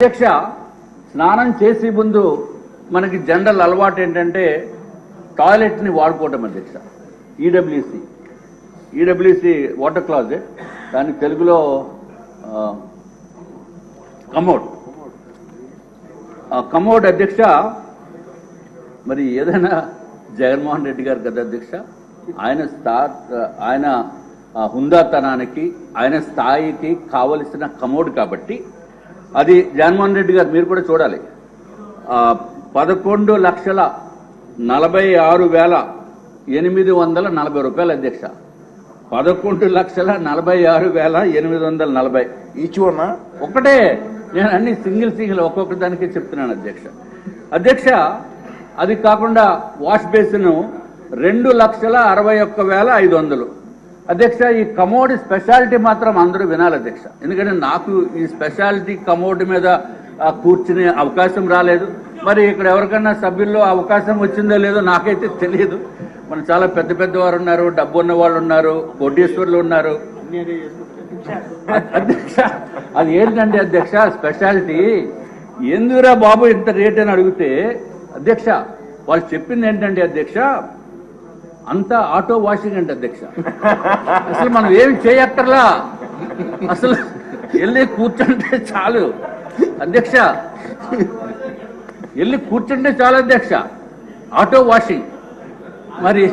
అధ్యక్ష, స్నానం చేసే ముందు మనకి జనరల్ అలవాటు ఏంటంటే టాయిలెట్ని వాడుకోవటం అధ్యక్ష. ఈడబ్ల్యూసి వాటర్ క్లాజెట్, దాని తెలుగులో కమోడ్ అధ్యక్ష. మరి ఏదైనా జగన్మోహన్ రెడ్డి గారు కదా అధ్యక్ష, ఆయన హుందాతనానికి ఆయన స్థాయికి కావలసిన కమోడ్ కాబట్టి అది జగన్మోహన్ రెడ్డి గారు మీరు కూడా చూడాలి. 11,46,840 రూపాయలు అధ్యక్ష. 11,46,840 ఈచ్ వన్ ఒకటే. నేను అన్ని సింగిల్ ఒక్కొక్క దానికి చెప్తున్నాను అధ్యక్ష. అధ్యక్ష, అది కాకుండా వాష్ బేసిన్ 2,61,500. అధ్యక్ష, ఈ కమోడ్ స్పెషాలిటీ మాత్రం అందరూ వినాలి అధ్యక్ష. ఎందుకంటే నాకు ఈ స్పెషాలిటీ కమోడ్ మీద కూర్చునే అవకాశం రాలేదు. మరి ఇక్కడ ఎవరికన్నా సభ్యుల్లో అవకాశం వచ్చిందో లేదో నాకైతే తెలియదు. మన చాలా పెద్ద వారు ఉన్నారు, డబ్బు ఉన్న వాళ్ళు ఉన్నారు, కోటీశ్వరులు ఉన్నారు. అధ్యక్ష, అది ఏంటంటే అధ్యక్ష స్పెషాలిటీ ఎందుకురా బాబు ఇంత రేట్ అని అడిగితే అధ్యక్ష వాళ్ళు చెప్పింది ఏంటంటే అధ్యక్ష అంతా ఆటో వాషింగ్ అంటే అధ్యక్ష. అసలు మనం ఏమి చేయక్కర్లా, అసలు వెళ్ళి కూర్చుంటే చాలు అధ్యక్ష. వెళ్ళి కూర్చుంటే చాలు అధ్యక్ష, ఆటో వాషింగ్. మరి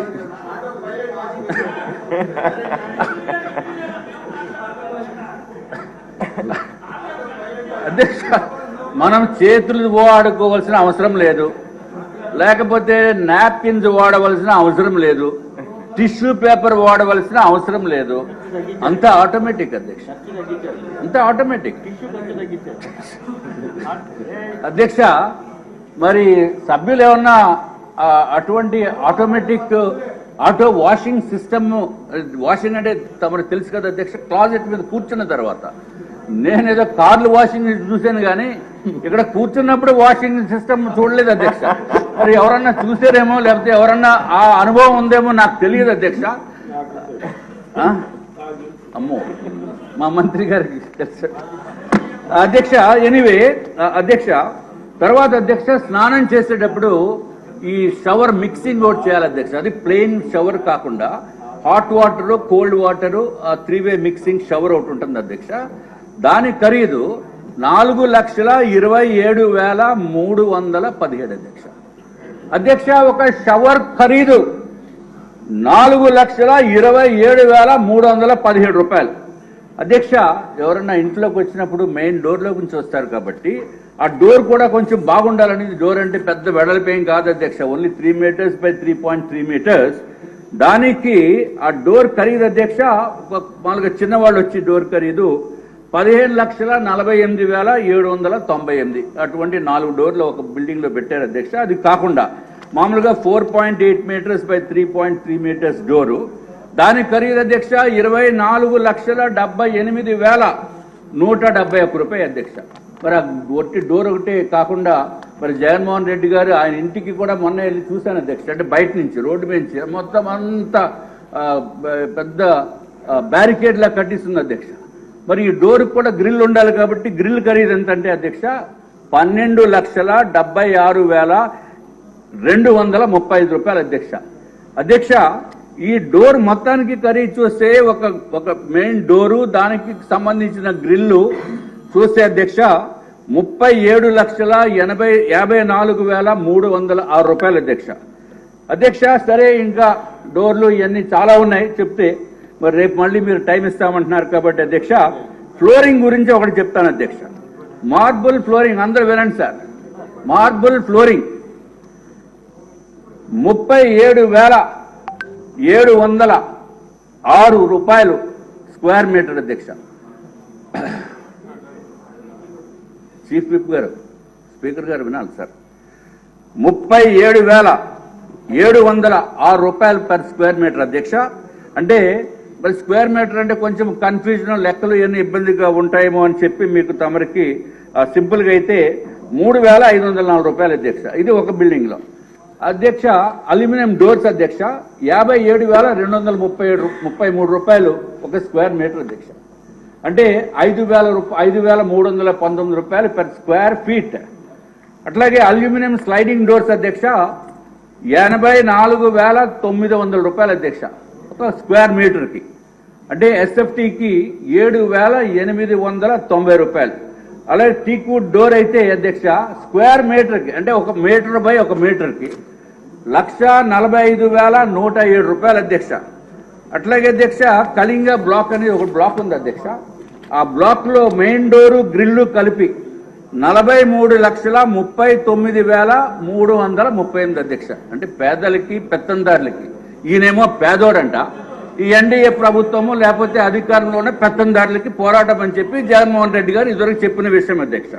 అధ్యక్ష, మనం చేతులు వాడుకోవాల్సిన అవసరం లేదు, లేకపోతే నాప్కిన్స్ వాడవలసిన అవసరం లేదు, టిష్యూ పేపర్ వాడవలసిన అవసరం లేదు. అంతా ఆటోమేటిక్ అధ్యక్ష, అంతా ఆటోమేటిక్ అధ్యక్ష. మరి సభ్యులు ఏమన్నా అటువంటి automatic auto washing system, washing అంటే తమకు తెలుసు కదా అధ్యక్ష, క్లాజెట్ మీద కూర్చున్న తర్వాత. నేనేదో కార్లు వాషింగ్ చూశాను కానీ ఇక్కడ కూర్చున్నప్పుడు వాషింగ్ సిస్టమ్ చూడలేదు అధ్యక్ష. మరి ఎవరన్నా చూసారేమో, లేకపోతే ఎవరన్నా ఆ అనుభవం ఉందేమో నాకు తెలియదు అధ్యక్ష. అమ్మో, మా మంత్రి గారికి తెలుసు అధ్యక్ష. ఎనీవే అధ్యక్ష, తర్వాత అధ్యక్ష స్నానం చేసేటప్పుడు ఈ షవర్ మిక్సింగ్ ఒకటి చేయాలి అధ్యక్ష. అది ప్లెయిన్ షవర్ కాకుండా హాట్ వాటరు, కోల్డ్ వాటరు, 3-వే మిక్సింగ్ షవర్ ఒకటి ఉంటుంది అధ్యక్ష. దాని ఖరీదు 4,27,317 అధ్యక్ష. అధ్యక్ష, ఒక షవర్ ఖరీదు 4,27,317 రూపాయలు అధ్యక్ష. ఎవరన్నా ఇంట్లోకి వచ్చినప్పుడు మెయిన్ డోర్లో నుంచి వస్తారు కాబట్టి ఆ డోర్ కూడా కొంచెం బాగుండాలని. డోర్ అంటే పెద్ద వెడల్పేం కాదు అధ్యక్ష, ఓన్లీ 3 మీటర్స్ బై 3.3 మీటర్స్. దానికి ఆ డోర్ ఖరీదు అధ్యక్ష, మామూలుగా చిన్నవాళ్ళు వచ్చి డోర్ ఖరీదు 15,48,798. అటువంటి 4 డోర్లు ఒక బిల్డింగ్ లో పెట్టారు అధ్యక్ష. అది కాకుండా మామూలుగా 4.8 మీటర్స్ బై 3.3 మీటర్స్ డోరు, దాని ఖరీదు అధ్యక్ష 24,78,171 రూపాయలు అధ్యక్ష. మరి ఆ ఒట్టి డోర్ ఒకటే కాకుండా మరి జగన్మోహన్ రెడ్డి గారు ఆయన ఇంటికి కూడా మొన్న వెళ్ళి చూశాను అధ్యక్ష. అంటే బయట నుంచి రోడ్డు నుంచి మొత్తం అంతా పెద్ద బ్యారికేడ్ లా కట్టిస్తుంది అధ్యక్ష. మరి ఈ డోర్ కూడా గ్రిల్ ఉండాలి కాబట్టి గ్రిల్ ఖరీదు ఎంత అంటే అధ్యక్ష 12,76,235 రూపాయలు అధ్యక్ష. అధ్యక్ష, ఈ డోర్ మొత్తానికి ఖరీదు చూస్తే ఒక మెయిన్ డోరు, దానికి సంబంధించిన గ్రిల్లు చూస్తే అధ్యక్ష 37,54,306 రూపాయలు అధ్యక్ష. అధ్యక్ష, సరే ఇంకా డోర్లు ఇవన్నీ చాలా ఉన్నాయి చెప్తే, మరి రేపు మళ్ళీ మీరు టైం ఇస్తామంటున్నారు కాబట్టి అధ్యక్ష ఫ్లోరింగ్ గురించి ఒకటి చెప్తాను అధ్యక్ష. మార్బుల్ ఫ్లోరింగ్, అందరూ వినండి సార్. మార్బుల్ ఫ్లోరింగ్ 37,706 రూపాయలు స్క్వేర్ మీటర్ అధ్యక్ష. చీఫ్ విప్ గారు, స్పీకర్ గారు వినాలి సార్. 37,706 రూపాయలు పర్ స్క్వేర్ మీటర్ అధ్యక్ష. అంటే మరి స్క్వేర్ మీటర్ అంటే కొంచెం కన్ఫ్యూజన్, లెక్కలు ఇవన్నీ ఇబ్బందిగా ఉంటాయేమో అని చెప్పి మీకు తమరికి సింపుల్గా అయితే 3,504 రూపాయలు అధ్యక్ష. ఇది ఒక బిల్డింగ్ లో అధ్యక్ష. అల్యూమినియం డోర్స్ అధ్యక్ష 57,233 రూపాయలు ఒక స్క్వేర్ మీటర్ అధ్యక్ష. అంటే 5,319 రూపాయలు పెర్ స్క్వేర్ ఫీట్. అట్లాగే అల్యూమినియం స్లైడింగ్ డోర్స్ అధ్యక్ష 84,900 రూపాయలు అధ్యక్ష ఒక స్క్వేర్ మీటర్కి. అంటే ఎస్ఎఫ్టీకి 7,890 రూపాయలు. అలాగే టీక్వుడ్ డోర్ అయితే అధ్యక్ష స్క్వేర్ మీటర్కి అంటే 1 మీటర్ బై 1 మీటర్కి 1,45,107 రూపాయలు అధ్యక్ష. అట్లాగే అధ్యక్ష కళింగ బ్లాక్ అనేది ఒక బ్లాక్ ఉంది అధ్యక్ష. ఆ బ్లాక్ లో మెయిన్ డోరు గ్రిల్లు కలిపి 43,39,338 అధ్యక్ష. అంటే పేదలకి పెత్తందారులకి. ఈయనేమో పేదోడంట, ఈ ఎన్డీఏ ప్రభుత్వము లేకపోతే అధికారంలోనే పెత్తందారులకి పోరాటం అని చెప్పి జగన్మోహన్ రెడ్డి గారు ఇదివరకు చెప్పిన విషయం అధ్యక్ష.